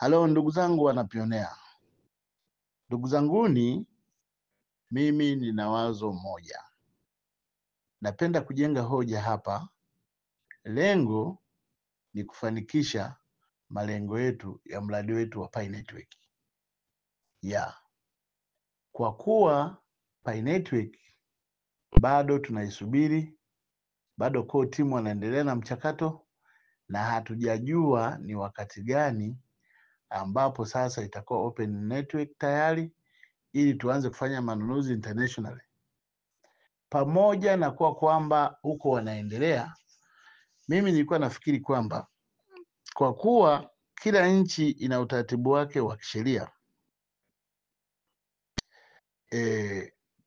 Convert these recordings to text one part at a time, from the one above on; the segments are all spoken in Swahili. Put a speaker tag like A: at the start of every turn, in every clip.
A: Halo ndugu zangu wanapionea. Ndugu zanguni, mimi nina wazo moja. Napenda kujenga hoja hapa. Lengo ni kufanikisha malengo yetu ya mradi wetu wa Pi Network. Kwa kuwa Pi Network bado tunaisubiri, bado core team wanaendelea na mchakato na hatujajua ni wakati gani ambapo sasa itakuwa open network tayari ili tuanze kufanya manunuzi internationally. Pamoja na kwamba huko wanaendelea, mimi nilikuwa nafikiri kwamba kwa kuwa kila nchi ina utaratibu wake wa kisheria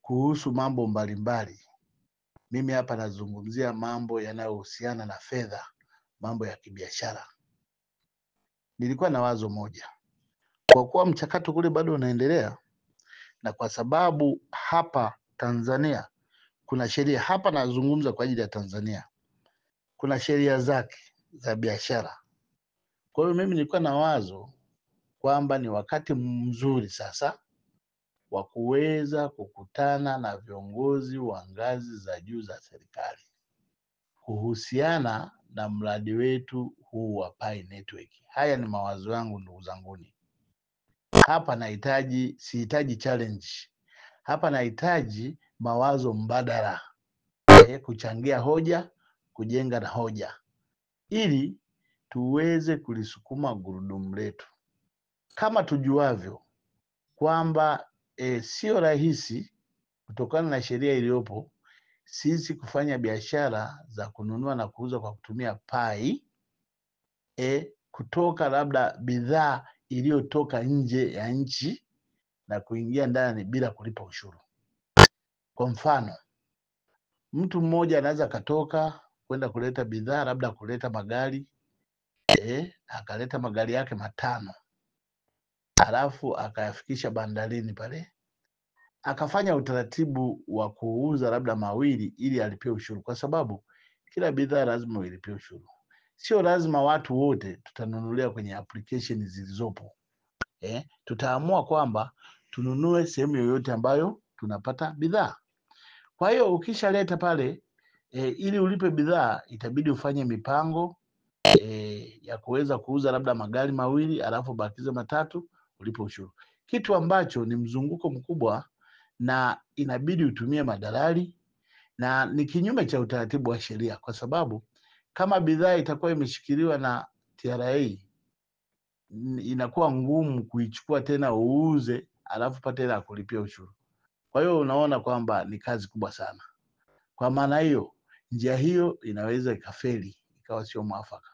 A: kuhusu mambo mbalimbali, mimi hapa nazungumzia mambo yanayohusiana na fedha, mambo ya kibiashara. Nilikuwa na wazo moja. Kwa kuwa mchakato kule bado unaendelea, na kwa sababu hapa Tanzania kuna sheria, hapa nazungumza kwa ajili ya Tanzania, kuna sheria zake za biashara. Kwa hiyo mimi nilikuwa na wazo kwamba ni wakati mzuri sasa wa kuweza kukutana na viongozi wa ngazi za juu za serikali kuhusiana na mradi wetu huu wa Pi Network. Haya ni mawazo yangu ndugu zanguni. Hapa sihitaji challenge. Hapa nahitaji mawazo mbadala, kuchangia hoja, kujenga na hoja, ili tuweze kulisukuma gurudumu letu. Kama tujuavyo kwamba sio rahisi kutokana na sheria iliyopo sisi kufanya biashara za kununua na kuuza kwa kutumia Pi, kutoka labda bidhaa iliyotoka nje ya nchi na kuingia ndani bila kulipa ushuru. Kwa mfano, mtu mmoja anaweza katoka kwenda kuleta bidhaa, labda kuleta magari, akaleta magari yake 5, halafu akayafikisha bandarini pale, akafanya utaratibu wa kuuza labda 2 ili alipie ushuru, kwa sababu kila bidhaa lazima uilipie ushuru. Sio lazima watu wote tutanunulia kwenye application zilizopo. Tutaamua kwamba tununue sehemu yoyote ambayo tunapata bidhaa. Kwa hiyo ukishaleta pale ili ulipe bidhaa itabidi ufanye mipango ya kuweza kuuza labda magari 2 alafu bakiza 3 ulipe ushuru, kitu ambacho ni mzunguko mkubwa na inabidi utumie madalali na ni kinyume cha utaratibu wa sheria, kwa sababu kama bidhaa itakuwa imeshikiliwa na TRA inakuwa ngumu kuichukua tena uuze alafu pate hela kulipia ushuru. Kwa hiyo unaona kwamba ni kazi kubwa sana. Kwa maana hiyo, njia hiyo inaweza ikafeli, ikawa sio mwafaka.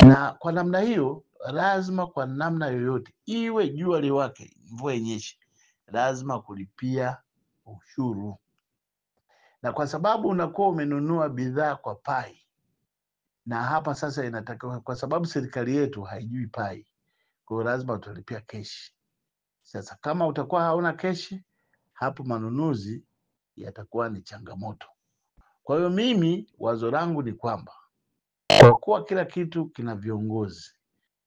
A: Na kwa namna hiyo, lazima kwa namna yoyote, iwe jua liwake, mvua inyeshe, lazima kulipia ushuru. Na kwa sababu unakuwa umenunua bidhaa kwa Pi, na hapa sasa inatakiwa, kwa sababu serikali yetu haijui Pi, kwa hiyo lazima utalipia keshi. Sasa kama utakuwa hauna keshi, hapo manunuzi yatakuwa ni changamoto. Kwa hiyo mimi wazo langu ni kwamba kwa kuwa kila kitu kina viongozi,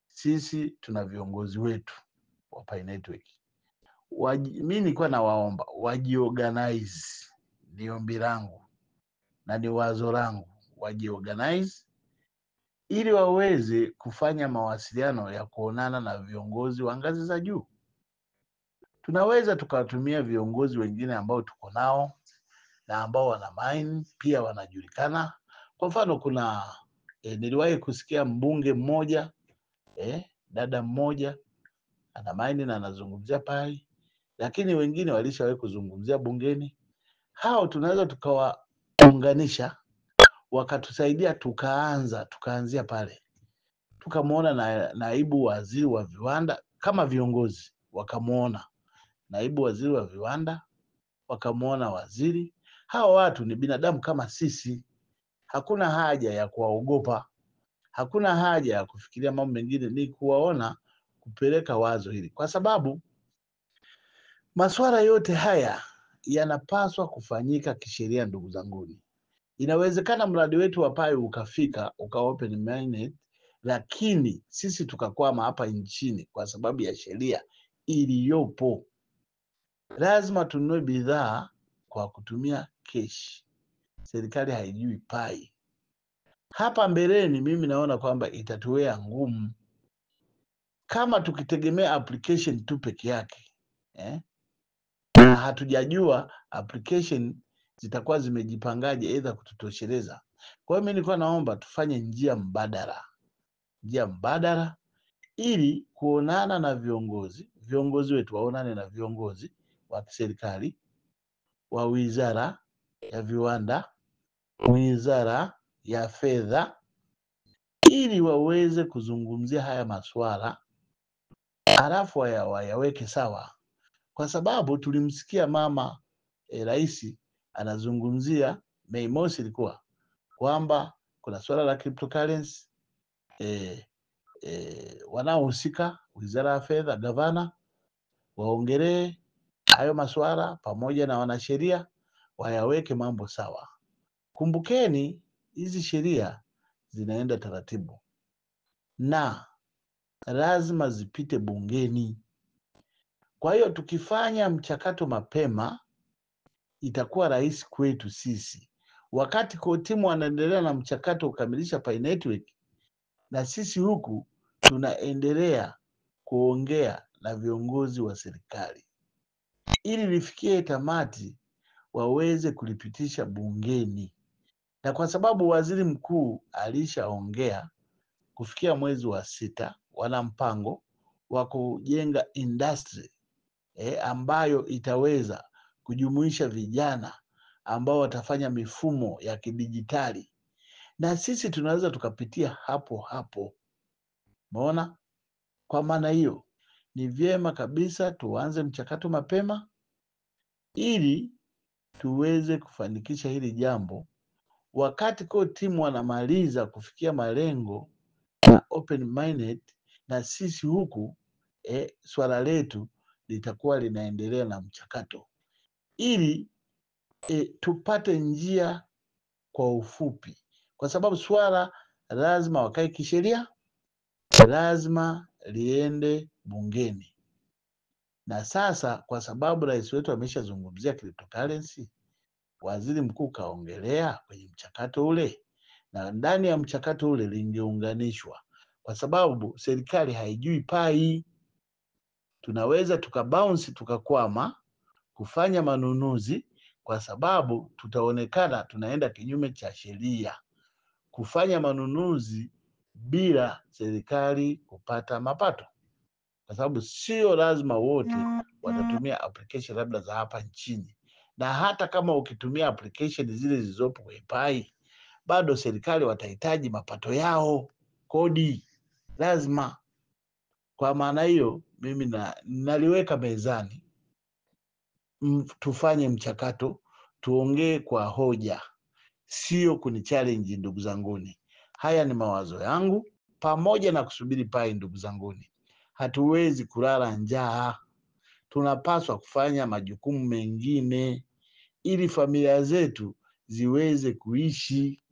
A: sisi tuna viongozi wetu wa Pi Network. Mimi nilikuwa nawaomba wajiorganize, ni ombi langu na ni wazo langu, wajiorganize ili waweze kufanya mawasiliano ya kuonana na viongozi wa ngazi za juu. Tunaweza tukawatumia viongozi wengine ambao tuko nao na ambao wana mine pia wanajulikana. Kwa mfano kuna niliwahi kusikia mbunge mmoja, dada mmoja ana mine na anazungumzia Pi, lakini wengine walishawahi kuzungumzia bungeni. Hao tunaweza tukawaunganisha wakatusaidia, tukaanzia pale. Tukamwona naibu waziri wa viwanda, kama viongozi wakamwona naibu waziri wa viwanda, wakamwona waziri. Hao watu ni binadamu kama sisi, hakuna haja ya kuwaogopa, hakuna haja ya kufikiria mambo mengine, ni kuwaona, kupeleka wazo hili, kwa sababu masuala yote haya yanapaswa kufanyika kisheria. Ndugu zanguni, inawezekana mradi wetu wa Pi ukafika uka open minded, lakini sisi tukakwama hapa nchini kwa sababu ya sheria iliyopo. Lazima tununue bidhaa kwa kutumia keshi. Serikali haijui pai. Hapa mbeleni mimi naona kwamba itatuwea ngumu kama tukitegemea application tu peke yake na hatujajua application zitakuwa zimejipangaje aidha kututosheleza. Kwa hiyo mimi nilikuwa naomba tufanye njia mbadala ili kuonana na viongozi wetu waonane na viongozi wa kiserikali wa Wizara ya Viwanda, Wizara ya Fedha, ili waweze kuzungumzia haya masuala halafu wayaweke sawa, kwa sababu tulimsikia mama rais anazungumzia Mei Mosi ilikuwa kwamba kuna swala la cryptocurrency wanaohusika Wizara ya Fedha, gavana waongelee hayo masuala pamoja na wanasheria wayaweke mambo sawa. Kumbukeni hizi sheria zinaenda taratibu na lazima zipite bungeni. Kwa hiyo tukifanya mchakato mapema itakuwa rahisi kwetu sisi, wakati timu wanaendelea na mchakato kukamilisha Pi Network, na sisi huku tunaendelea kuongea na viongozi wa serikali ili lifikie tamati waweze kulipitisha bungeni. Na kwa sababu waziri mkuu alishaongea kufikia mwezi wa 6 wana mpango wa kujenga industry ambayo itaweza kujumuisha vijana ambao watafanya mifumo ya kidijitali, na sisi tunaweza tukapitia hapo hapo. Umeona? Kwa maana hiyo ni vyema kabisa tuanze mchakato mapema ili tuweze kufanikisha hili jambo, wakati timu wanamaliza kufikia malengo na open minded, na sisi huku swala letu litakuwa linaendelea na mchakato ili tupate njia kwa ufupi, kwa sababu swala lazima wakae kisheria, lazima liende bungeni. Na sasa kwa sababu rais wetu ameshazungumzia cryptocurrency, waziri mkuu kaongelea kwenye mchakato ule, na ndani ya mchakato ule lingeunganishwa, kwa sababu serikali haijui pai. Tunaweza tukabounce tukakwama kufanya manunuzi, kwa sababu tutaonekana tunaenda kinyume cha sheria kufanya manunuzi bila serikali kupata mapato, kwa sababu sio lazima wote watatumia application labda za hapa nchini, na hata kama ukitumia application zile zilizopo kwenye pai, bado serikali watahitaji mapato yao, kodi lazima. Kwa maana hiyo mimi naliweka mezani, tufanye mchakato, tuongee kwa hoja, sio kunichallenge. Ndugu zanguni, haya ni mawazo yangu pamoja na kusubiri pai. Ndugu zanguni, hatuwezi kulala njaa, tunapaswa kufanya majukumu mengine ili familia zetu ziweze kuishi.